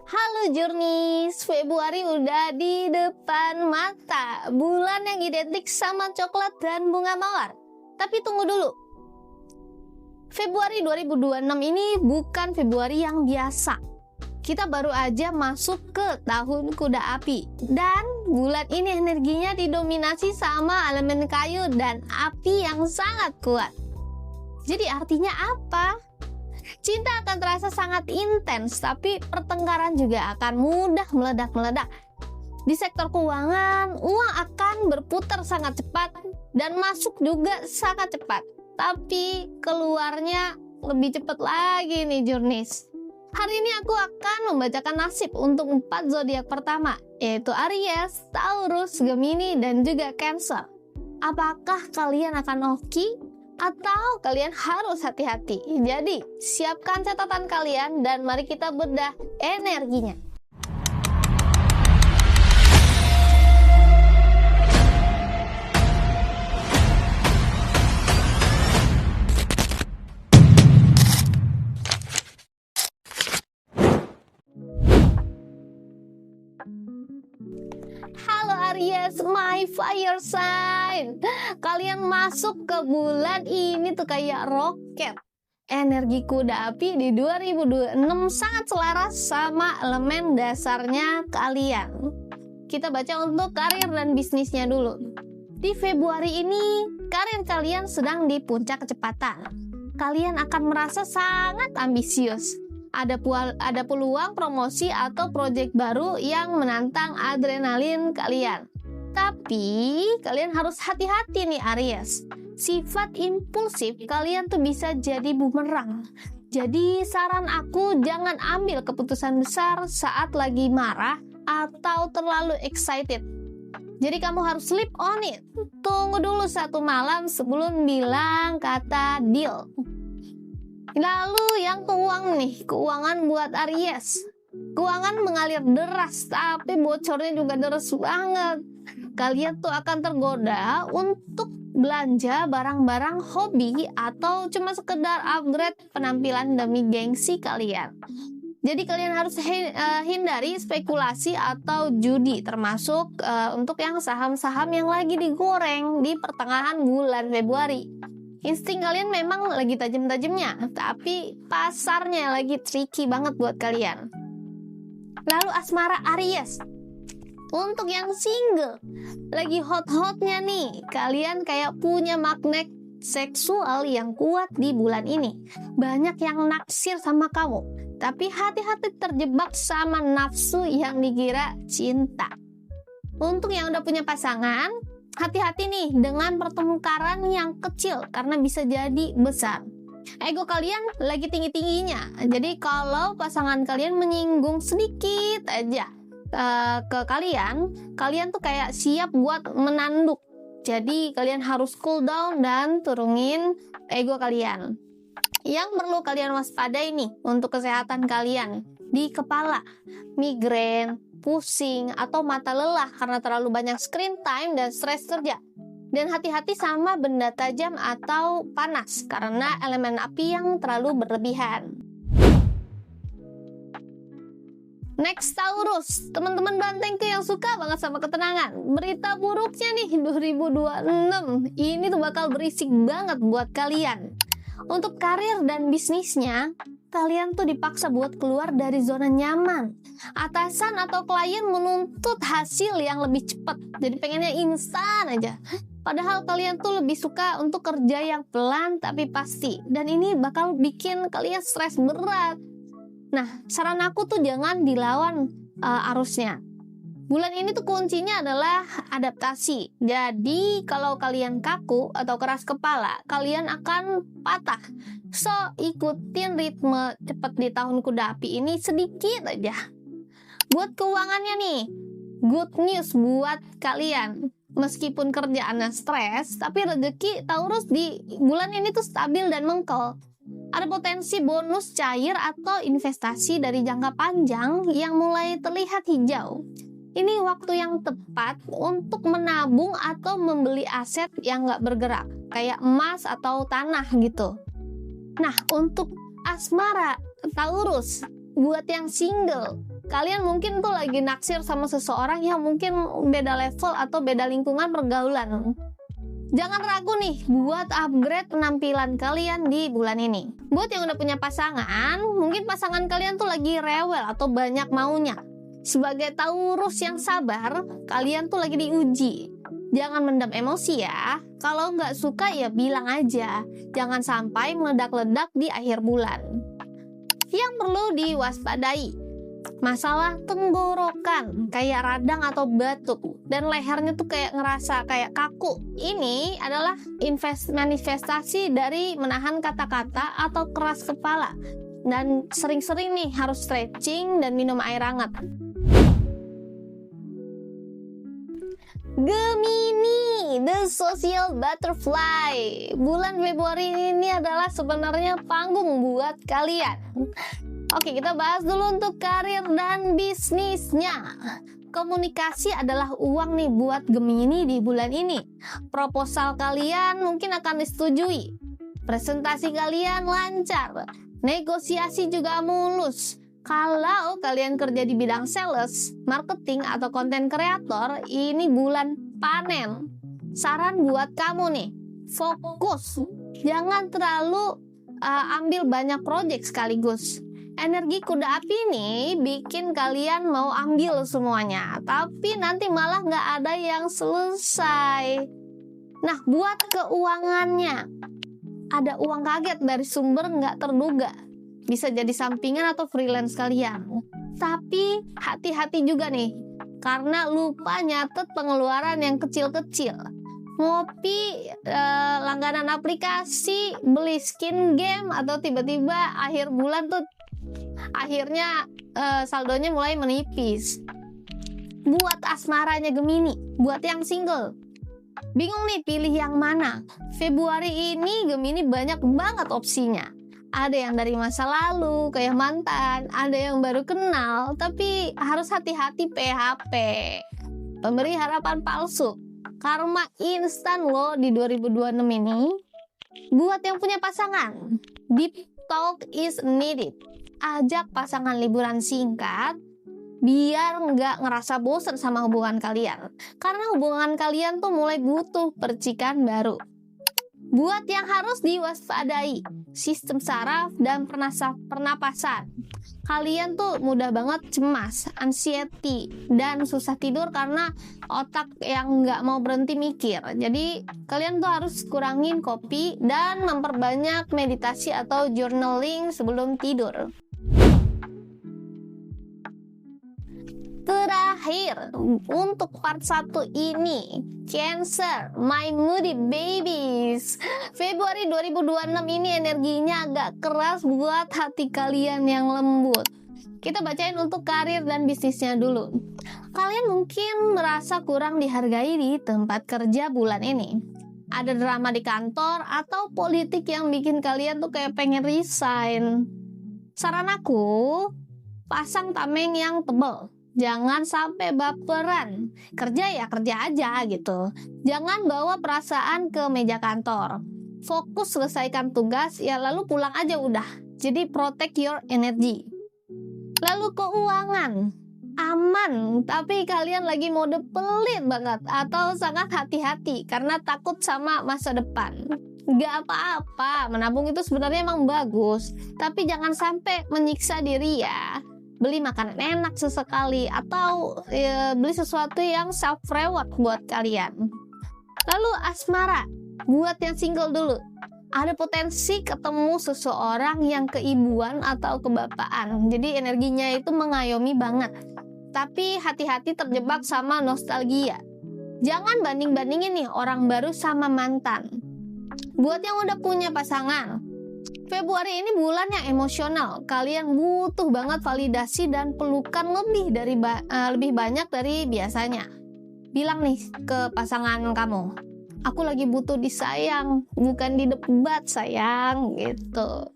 Halo Journeys, Februari udah di depan mata. Bulan yang identik sama coklat dan bunga mawar. Tapi tunggu dulu. Februari 2026 ini bukan Februari yang biasa. Kita baru aja masuk ke tahun kuda api. Dan bulan ini energinya didominasi sama elemen kayu dan api yang sangat kuat. Jadi artinya apa? Cinta akan terasa sangat intens, tapi pertengkaran juga akan mudah meledak-meledak. Di sektor keuangan, uang akan berputar sangat cepat dan masuk juga sangat cepat. Tapi keluarnya lebih cepat lagi nih Journeys. Hari ini aku akan membacakan nasib untuk 4 zodiak pertama, yaitu Aries, Taurus, Gemini, dan juga Cancer. Apakah kalian akan hoki? Atau kalian harus hati-hati. Jadi, siapkan catatan kalian dan mari kita bedah energinya. Halo Aries, my fire sign. Kalian masuk ke bulan ini tuh kayak roket. Energi kuda api di 2026 sangat selaras sama elemen dasarnya kalian. Kita baca untuk karir dan bisnisnya dulu. Di Februari ini, karir kalian sedang di puncak kecepatan. Kalian akan merasa sangat ambisius. Ada peluang promosi atau proyek baru yang menantang adrenalin kalian. Tapi kalian harus hati-hati nih Aries. Sifat impulsif kalian tuh bisa jadi bumerang. Jadi saran aku jangan ambil keputusan besar saat lagi marah atau terlalu excited. Jadi kamu harus sleep on it. Tunggu dulu 1 malam sebelum bilang kata deal. Lalu yang keuangan buat Aries. Keuangan mengalir deras, tapi bocornya juga deras banget. Kalian tuh akan tergoda untuk belanja barang-barang hobi atau cuma sekedar upgrade penampilan demi gengsi kalian. Jadi kalian harus hindari spekulasi atau judi, termasuk untuk yang saham-saham yang lagi digoreng di pertengahan bulan Februari. Insting kalian memang lagi tajam-tajamnya, tapi pasarnya lagi tricky banget buat kalian. Lalu asmara Aries. Untuk yang single, lagi hot-hotnya nih. Kalian kayak punya magnet seksual yang kuat di bulan ini. Banyak yang naksir sama kamu, tapi hati-hati terjebak sama nafsu yang dikira cinta. Untuk yang udah punya pasangan, hati-hati nih dengan pertengkaran yang kecil karena bisa jadi besar. Ego kalian lagi tinggi-tingginya. Jadi kalau pasangan kalian menyinggung sedikit aja ke kalian tuh kayak siap buat menanduk. Jadi kalian harus cool down dan turunin ego kalian. Yang perlu kalian waspadai nih untuk kesehatan kalian di kepala, migrain, pusing, atau mata lelah karena terlalu banyak screen time dan stres kerja. Dan hati-hati sama benda tajam atau panas karena elemen api yang terlalu berlebihan. Next Taurus, teman-teman bantengku yang suka banget sama ketenangan. Berita buruknya nih 2026, ini tuh bakal berisik banget buat kalian. Untuk karir dan bisnisnya, kalian tuh dipaksa buat keluar dari zona nyaman. Atasan atau klien menuntut hasil yang lebih cepat, jadi pengennya instan aja. Padahal kalian tuh lebih suka untuk kerja yang pelan tapi pasti. Dan ini bakal bikin kalian stres berat. Nah, saran aku tuh jangan dilawan arusnya. Bulan ini tuh kuncinya adalah adaptasi. Jadi kalau kalian kaku atau keras kepala, kalian akan patah. So, ikutin ritme cepat di tahun kuda api ini sedikit aja. Buat keuangannya nih, good news buat kalian. Meskipun kerjaannya stres, tapi rezeki Taurus di bulan ini tuh stabil dan mengkel. Ada potensi bonus cair atau investasi dari jangka panjang yang mulai terlihat hijau. Ini waktu yang tepat untuk menabung atau membeli aset yang nggak bergerak, kayak emas atau tanah gitu. Nah, untuk asmara Taurus, buat yang single, Kalian mungkin tuh lagi naksir sama seseorang yang mungkin beda level atau beda lingkungan pergaulan. Jangan ragu nih buat upgrade penampilan kalian di bulan ini. Buat yang udah punya pasangan, mungkin pasangan kalian tuh lagi rewel atau banyak maunya. Sebagai Taurus yang sabar, kalian tuh lagi diuji. Jangan mendam emosi ya. Kalau nggak suka ya bilang aja. Jangan sampai meledak-ledak di akhir bulan. Yang perlu diwaspadai, masalah tenggorokan kayak radang atau batuk dan lehernya tuh kayak ngerasa kayak kaku. Ini adalah manifestasi dari menahan kata-kata atau keras kepala, dan sering-sering nih harus stretching dan minum air hangat. Gemini, the social butterfly. Bulan Februari ini adalah sebenarnya panggung buat kalian. Oke, kita bahas dulu untuk karir dan bisnisnya. Komunikasi adalah uang nih buat Gemini di bulan ini. Proposal kalian mungkin akan disetujui. Presentasi kalian lancar. Negosiasi juga mulus. Kalau kalian kerja di bidang sales, marketing, atau konten kreator, ini bulan panen. Saran buat kamu nih, fokus. Jangan terlalu ambil banyak proyek sekaligus. Energi kuda api ini bikin kalian mau ambil semuanya, tapi nanti malah nggak ada yang selesai. Nah, buat keuangannya, ada uang kaget dari sumber nggak terduga. Bisa jadi sampingan atau freelance kalian. Tapi hati-hati juga nih, karena lupa nyatet pengeluaran yang kecil-kecil. Ngopi, langganan aplikasi, beli skin game, atau tiba-tiba akhir bulan tuh akhirnya saldonya mulai menipis. Buat asmaranya Gemini, buat yang single, bingung nih pilih yang mana. Februari ini Gemini banyak banget opsinya. Ada yang dari masa lalu kayak mantan, ada yang baru kenal, tapi harus hati-hati PHP, pemberi harapan palsu. Karma instan loh di 2026 ini. Buat yang punya pasangan, deep talk is needed. Ajak pasangan liburan singkat biar nggak ngerasa bosan sama hubungan kalian, karena hubungan kalian tuh mulai butuh percikan baru. Buat yang harus diwaspadai, sistem saraf dan pernapasan. Kalian tuh mudah banget cemas, anxiety, dan susah tidur karena otak yang nggak mau berhenti mikir. Jadi kalian tuh harus kurangin kopi dan memperbanyak meditasi atau journaling sebelum tidur. Terakhir, untuk part 1 ini, Cancer, my moody babies. Februari 2026 ini energinya agak keras buat hati kalian yang lembut. Kita bacain untuk karir dan bisnisnya dulu. Kalian mungkin merasa kurang dihargai di tempat kerja bulan ini. Ada drama di kantor atau politik yang bikin kalian tuh kayak pengen resign. Saran aku, pasang tameng yang tebal. Jangan sampai baperan. Kerja ya kerja aja gitu. Jangan bawa perasaan ke meja kantor. Fokus selesaikan tugas ya, lalu pulang aja udah. Jadi protect your energy. Lalu keuangan. Aman, tapi kalian lagi mode pelit banget atau sangat hati-hati karena takut sama masa depan. Gak apa-apa, menabung itu sebenarnya emang bagus. Tapi jangan sampai menyiksa diri ya. Beli makanan enak sesekali atau beli sesuatu yang self reward buat kalian. Lalu asmara, buat yang single dulu. Ada potensi ketemu seseorang yang keibuan atau kebapaan. Jadi energinya itu mengayomi banget. Tapi hati-hati terjebak sama nostalgia. Jangan banding-bandingin nih orang baru sama mantan. Buat yang udah punya pasangan, Februari ini bulan yang emosional. Kalian butuh banget validasi dan pelukan lebih banyak dari biasanya. Bilang nih ke pasangan kamu, aku lagi butuh disayang, bukan didebat sayang gitu.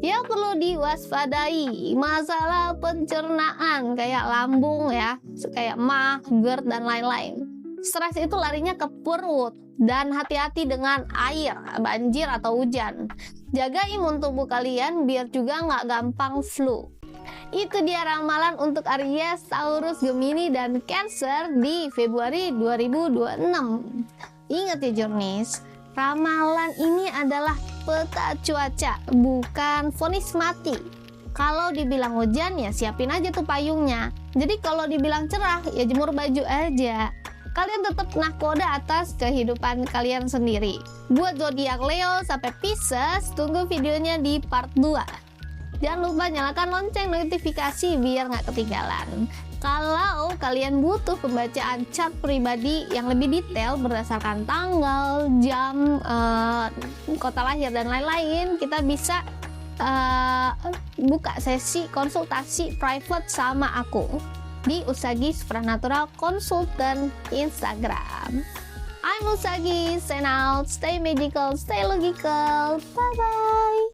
Yang perlu diwaspadai, masalah pencernaan kayak lambung ya, kayak mah, GERD dan lain-lain. Stres itu larinya ke perut, dan hati-hati dengan air, banjir atau hujan. Jaga imun tubuh kalian biar juga nggak gampang flu. Itu dia ramalan untuk Aries, Taurus, Gemini, dan Cancer di Februari 2026. Ingat ya Jurnis, ramalan ini adalah peta cuaca, bukan vonis mati. Kalau dibilang hujan ya siapin aja tuh payungnya. Jadi kalau dibilang cerah ya jemur baju aja. Kalian tetap nahkoda atas kehidupan kalian sendiri. Buat zodiak Leo sampai Pisces, tunggu videonya di part 2. Jangan lupa nyalakan lonceng notifikasi biar nggak ketinggalan. Kalau kalian butuh pembacaan chart pribadi yang lebih detail berdasarkan tanggal, jam, kota lahir dan lain-lain, kita bisa buka sesi konsultasi private sama aku di Usagi Supranatural Consultant Instagram. I'm Usagi, sign out, stay magical, stay logical, bye bye.